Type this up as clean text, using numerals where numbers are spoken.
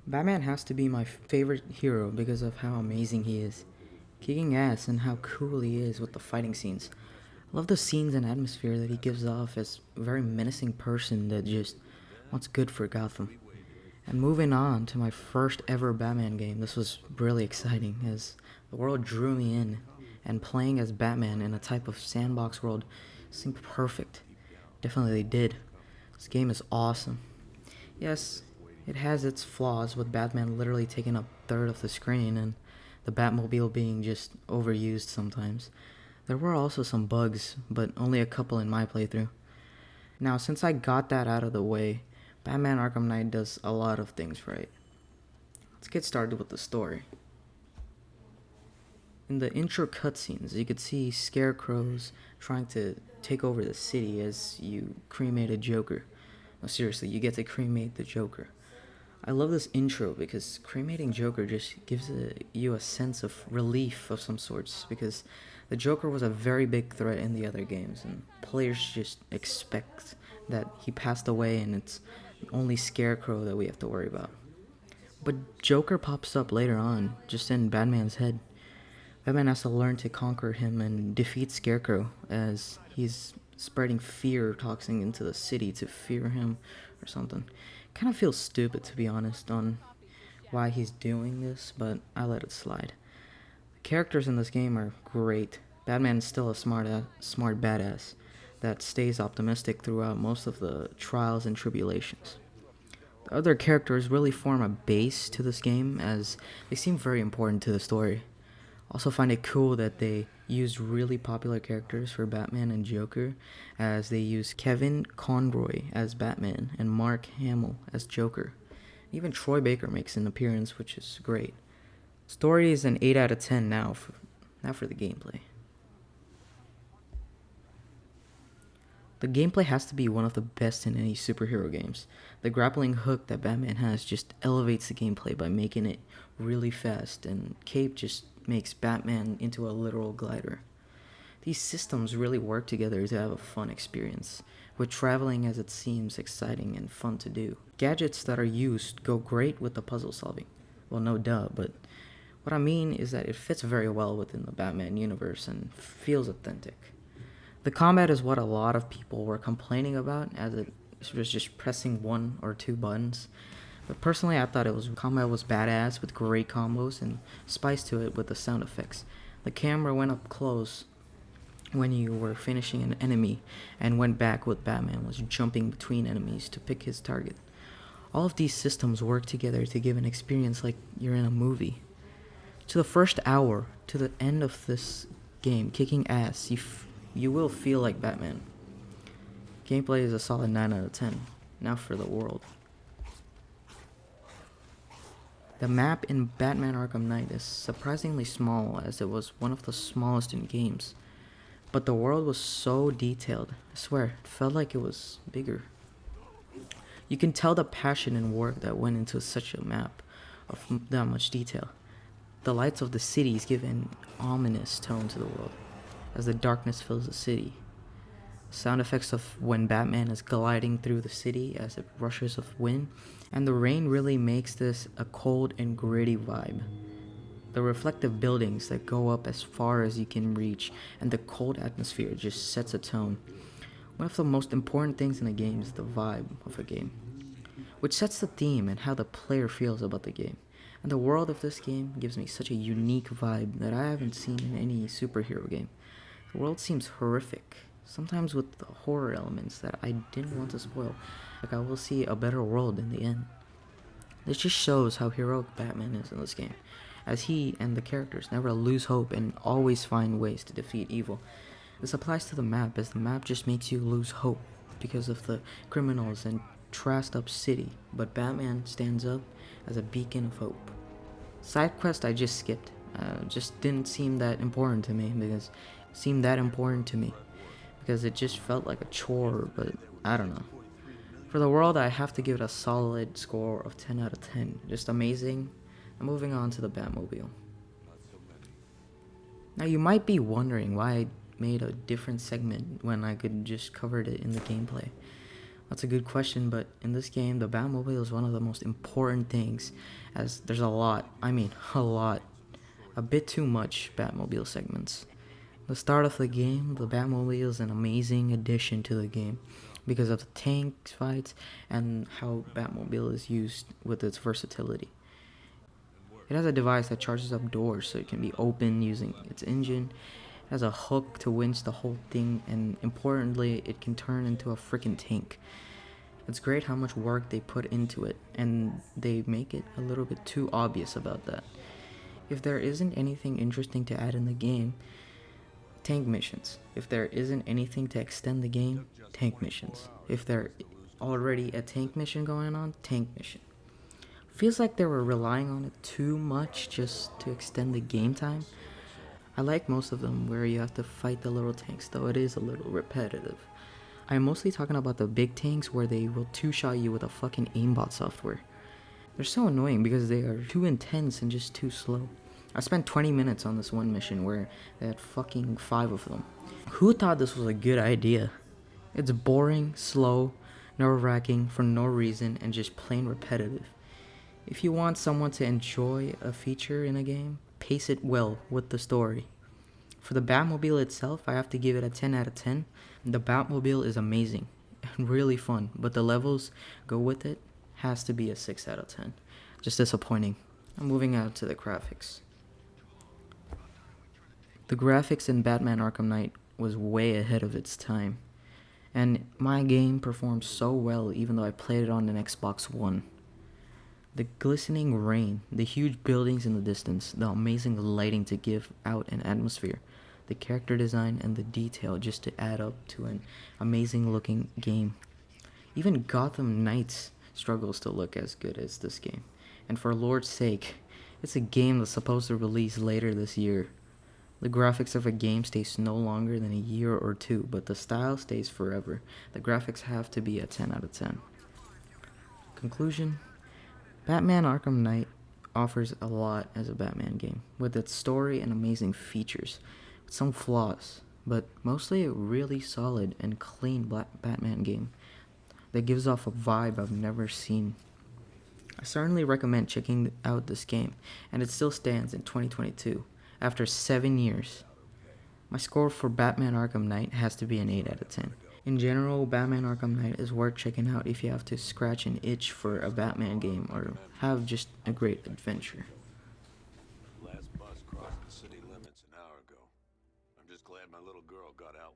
Batman has to be my favorite hero because of how amazing he is. Kicking ass and how cool he is with the fighting scenes. I love the scenes and atmosphere that he gives off as a very menacing person that just wants good for Gotham. And moving on to my first ever Batman game, this was really exciting as the world drew me in, and playing as Batman in a type of sandbox world seemed perfect. Definitely did. This game is awesome. Yes, it has its flaws with Batman literally taking up a third of the screen and the Batmobile being just overused sometimes. There were also some bugs, but only a couple in my playthrough. Now, since I got that out of the way, Batman Arkham Knight does a lot of things right. Let's get started with the story. In the intro cutscenes, you could see scarecrows trying to take over the city as you cremate a Joker. No, seriously, you get to cremate the Joker. I love this intro because cremating Joker just gives you a sense of relief of some sorts, because the Joker was a very big threat in the other games and players just expect that he passed away and it's only Scarecrow that we have to worry about. But Joker pops up later on, just in Batman's head. Batman has to learn to conquer him and defeat Scarecrow as he's spreading fear toxin into the city to fear him or something. Kind of feels stupid, to be honest, on why he's doing this, but I let it slide. The characters in this game are great. Batman is still a smart badass that stays optimistic throughout most of the trials and tribulations. The other characters really form a base to this game as they seem very important to the story. Also find it cool that they used really popular characters for Batman and Joker, as they use Kevin Conroy as Batman and Mark Hamill as Joker. Even Troy Baker makes an appearance, which is great. Story is an 8 out of 10 now for the gameplay. The gameplay has to be one of the best in any superhero games. The grappling hook that Batman has just elevates the gameplay by making it really fast, and Cape just makes Batman into a literal glider. These systems really work together to have a fun experience, with traveling as it seems exciting and fun to do. Gadgets that are used go great with the puzzle solving. Well, no duh, but what I mean is that it fits very well within the Batman universe and feels authentic. The combat is what a lot of people were complaining about, as it was just pressing one or two buttons. But personally, I thought combat was badass with great combos and spice to it with the sound effects. The camera went up close when you were finishing an enemy, and went back with Batman was jumping between enemies to pick his target. All of these systems work together to give an experience like you're in a movie. To the first hour, to the end of this game, kicking ass, you will feel like Batman. Gameplay is a solid 9 out of 10. Now for the world. The map in Batman Arkham Knight is surprisingly small, as it was one of the smallest in games. But the world was so detailed, I swear, it felt like it was bigger. You can tell the passion and work that went into such a map of that much detail. The lights of the cities give an ominous tone to the world, as the darkness fills the city. Sound effects of when Batman is gliding through the city as it rushes of wind, and the rain really makes this a cold and gritty vibe. The reflective buildings that go up as far as you can reach, and the cold atmosphere just sets a tone. One of the most important things in a game is the vibe of a game, which sets the theme and how the player feels about the game. And the world of this game gives me such a unique vibe that I haven't seen in any superhero game. The world seems horrific, sometimes with the horror elements that I didn't want to spoil, like I will see a better world in the end. This just shows how heroic Batman is in this game, as he and the characters never lose hope and always find ways to defeat evil. This applies to the map, as the map just makes you lose hope because of the criminals and trashed up city, but Batman stands up as a beacon of hope. Side quest I just skipped. Just didn't seem that important to me because it just felt like a chore, but I don't know. For the world, I have to give it a solid score of 10 out of 10. Just amazing. And moving on to the Batmobile. Now you might be wondering why I made a different segment when I could just cover it in the gameplay. That's a good question, but in this game, the Batmobile is one of the most important things, as there's a lot, I mean, a lot, a bit too much Batmobile segments. The start of the game, the Batmobile is an amazing addition to the game because of the tank fights and how Batmobile is used with its versatility. It has a device that charges up doors so it can be opened using its engine. It has a hook to winch the whole thing, and importantly, it can turn into a freaking tank. It's great how much work they put into it, and they make it a little bit too obvious about that. If there isn't anything interesting to add in the game, tank missions. If there isn't anything to extend the game, tank missions. If there already a tank mission going on, tank mission. Feels like they were relying on it too much just to extend the game time. I like most of them where you have to fight the little tanks, though it is a little repetitive. I'm mostly talking about the big tanks where they will two-shot you with a fucking aimbot software. They're so annoying because they are too intense and just too slow. I spent 20 minutes on this one mission where they had fucking 5 of them. Who thought this was a good idea? It's boring, slow, nerve-wracking for no reason, and just plain repetitive. If you want someone to enjoy a feature in a game, pace it well with the story. For the Batmobile itself, I have to give it a 10 out of 10. The Batmobile is amazing and really fun, but the levels go with it has to be a 6 out of 10. Just disappointing. I'm moving out to the graphics. The graphics in Batman Arkham Knight was way ahead of its time, and my game performed so well even though I played it on an Xbox One. The glistening rain, the huge buildings in the distance, the amazing lighting to give out an atmosphere, the character design and the detail just to add up to an amazing looking game. Even Gotham Knights struggles to look as good as this game. And for Lord's sake, it's a game that's supposed to release later this year. The graphics of a game stays no longer than a year or two, but the style stays forever. The graphics have to be a 10 out of 10. Conclusion: Batman Arkham Knight offers a lot as a Batman game, with its story and amazing features, with some flaws, but mostly a really solid and clean Batman game that gives off a vibe I've never seen. I certainly recommend checking out this game, and it still stands in 2022, after 7 years. My score for Batman Arkham Knight has to be an 8 out of 10. In general, Batman Arkham Knight is worth checking out if you have to scratch an itch for a Batman game or have just a great adventure. Last bus crossed the city limits an hour ago. I'm just glad my little girl got out.